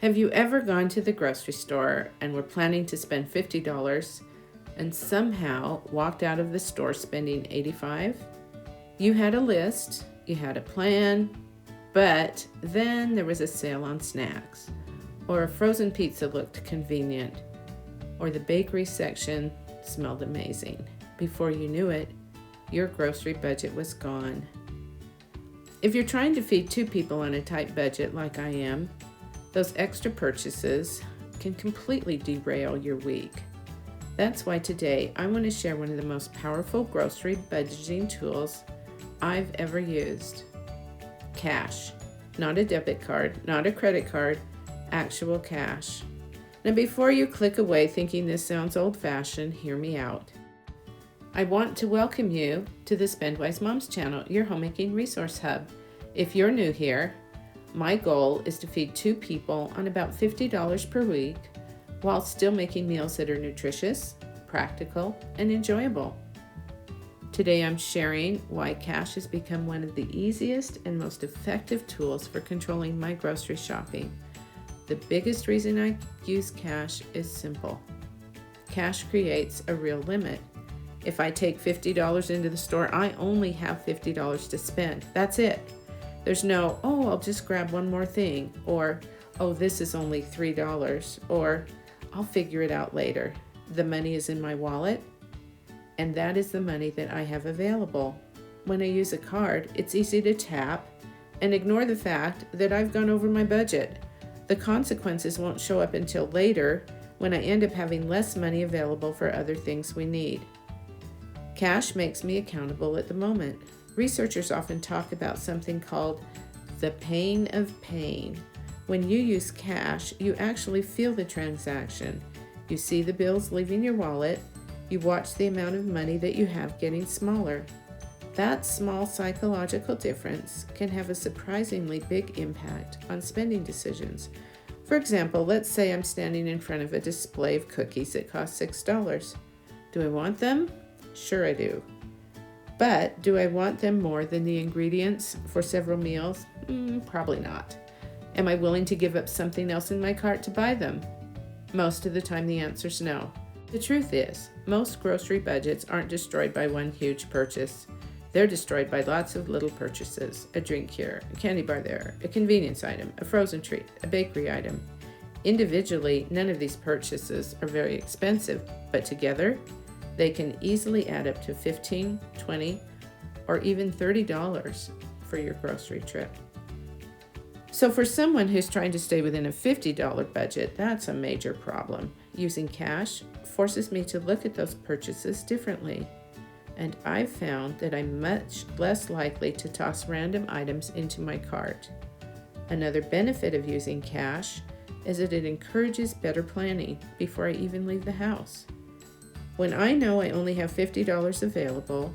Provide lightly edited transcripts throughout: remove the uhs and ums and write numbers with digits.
Have you ever gone to the grocery store and were planning to spend $50 and somehow walked out of the store spending $85? You had a list, you had a plan, but then there was a sale on snacks, or a frozen pizza looked convenient, or the bakery section smelled amazing. Before you knew it, your grocery budget was gone. If you're trying to feed 2 people on a tight budget like I am, those extra purchases can completely derail your week. That's why today I want to share one of the most powerful grocery budgeting tools I've ever used. Cash. Not a debit card, not a credit card, actual cash. Now before you click away thinking this sounds old-fashioned, hear me out. I want to welcome you to the Spendwise Moms channel, your homemaking resource hub. If you're new here, my goal is to feed 2 people on about $50 per week while still making meals that are nutritious, practical, and enjoyable. Today I'm sharing why cash has become one of the easiest and most effective tools for controlling my grocery shopping. The biggest reason I use cash is simple. Cash creates a real limit. If I take $50 into the store, I only have $50 to spend. That's it. There's no, oh, I'll just grab one more thing, or, oh, this is only $3, or I'll figure it out later. The money is in my wallet, and that is the money that I have available. When I use a card, it's easy to tap and ignore the fact that I've gone over my budget. The consequences won't show up until later when I end up having less money available for other things we need. Cash makes me accountable at the moment. Researchers often talk about something called the pain of pain. When you use cash, you actually feel the transaction. You see the bills leaving your wallet. You watch the amount of money that you have getting smaller. That small psychological difference can have a surprisingly big impact on spending decisions. For example, let's say I'm standing in front of a display of cookies that cost $6. Do I want them? Sure I do. But do I want them more than the ingredients for several meals? Probably not. Am I willing to give up something else in my cart to buy them? Most of the time the answer's no. The truth is, most grocery budgets aren't destroyed by one huge purchase. They're destroyed by lots of little purchases. A drink here, a candy bar there, a convenience item, a frozen treat, a bakery item. Individually, none of these purchases are very expensive, but together, they can easily add up to $15, $20, or even $30 for your grocery trip. So for someone who's trying to stay within a $50 budget, that's a major problem. Using cash forces me to look at those purchases differently. And I've found that I'm much less likely to toss random items into my cart. Another benefit of using cash is that it encourages better planning before I even leave the house. When I know I only have $50 available,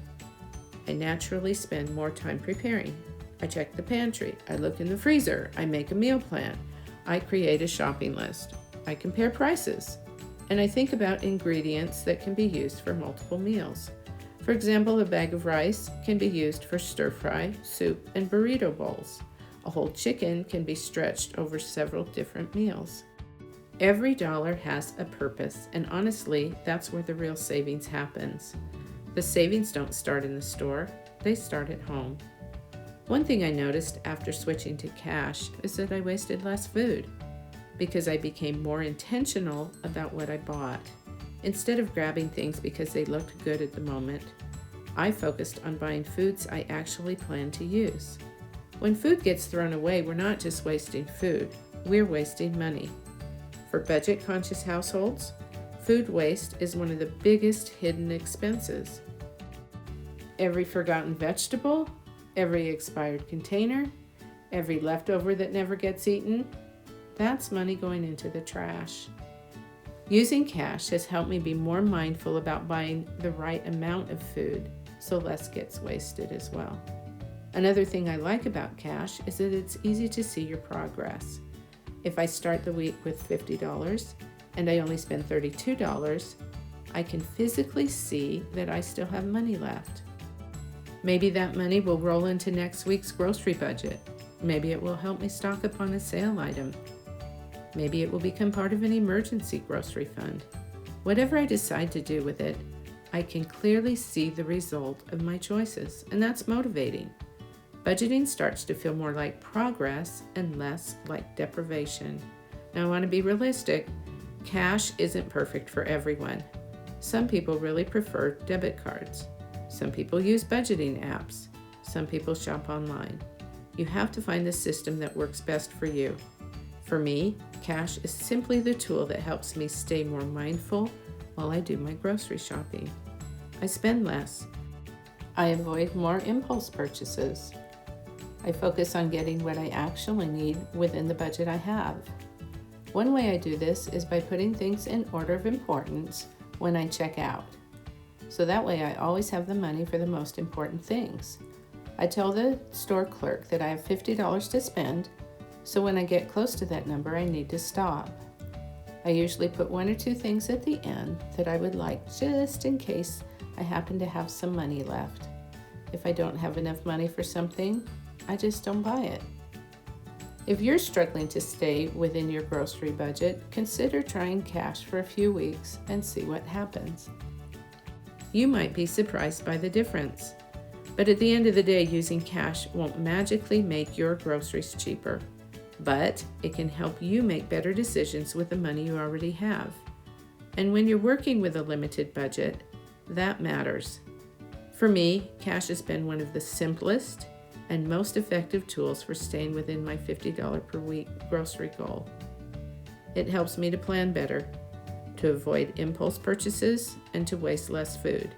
I naturally spend more time preparing. I check the pantry, I look in the freezer, I make a meal plan, I create a shopping list, I compare prices, and I think about ingredients that can be used for multiple meals. For example, a bag of rice can be used for stir-fry, soup, and burrito bowls. A whole chicken can be stretched over several different meals. Every dollar has a purpose, and honestly, that's where the real savings happens. The savings don't start in the store, they start at home. One thing I noticed after switching to cash is that I wasted less food because I became more intentional about what I bought. Instead of grabbing things because they looked good at the moment, I focused on buying foods I actually plan to use. When food gets thrown away, we're not just wasting food, we're wasting money. For budget-conscious households, food waste is one of the biggest hidden expenses. Every forgotten vegetable, every expired container, every leftover that never gets eaten, that's money going into the trash. Using cash has helped me be more mindful about buying the right amount of food, so less gets wasted as well. Another thing I like about cash is that it's easy to see your progress. If I start the week with $50 and I only spend $32, I can physically see that I still have money left. Maybe that money will roll into next week's grocery budget. Maybe it will help me stock up on a sale item. Maybe it will become part of an emergency grocery fund. Whatever I decide to do with it, I can clearly see the result of my choices, and that's motivating. Budgeting starts to feel more like progress and less like deprivation. Now, I want to be realistic. Cash isn't perfect for everyone. Some people really prefer debit cards. Some people use budgeting apps. Some people shop online. You have to find the system that works best for you. For me, cash is simply the tool that helps me stay more mindful while I do my grocery shopping. I spend less. I avoid more impulse purchases. I focus on getting what I actually need within the budget I have. One way I do this is by putting things in order of importance when I check out. So that way I always have the money for the most important things. I tell the store clerk that I have $50 to spend, so when I get close to that number, I need to stop. I usually put one or two things at the end that I would like just in case I happen to have some money left. If I don't have enough money for something, I just don't buy it. If you're struggling to stay within your grocery budget, consider trying cash for a few weeks and see what happens. You might be surprised by the difference. But at the end of the day, using cash won't magically make your groceries cheaper, but it can help you make better decisions with the money you already have. And when you're working with a limited budget, that matters. For me, cash has been one of the simplest and most effective tools for staying within my $50 per week grocery goal. It helps me to plan better, to avoid impulse purchases, and to waste less food.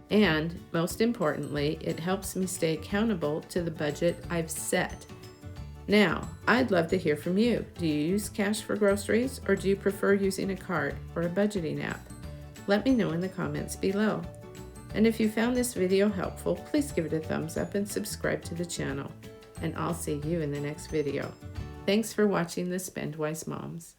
And most importantly, it helps me stay accountable to the budget I've set. Now, I'd love to hear from you. Do you use cash for groceries, or do you prefer using a card or a budgeting app? Let me know in the comments below. And if you found this video helpful, please give it a thumbs up and subscribe to the channel. And I'll see you in the next video. Thanks for watching the Spend Wise Moms.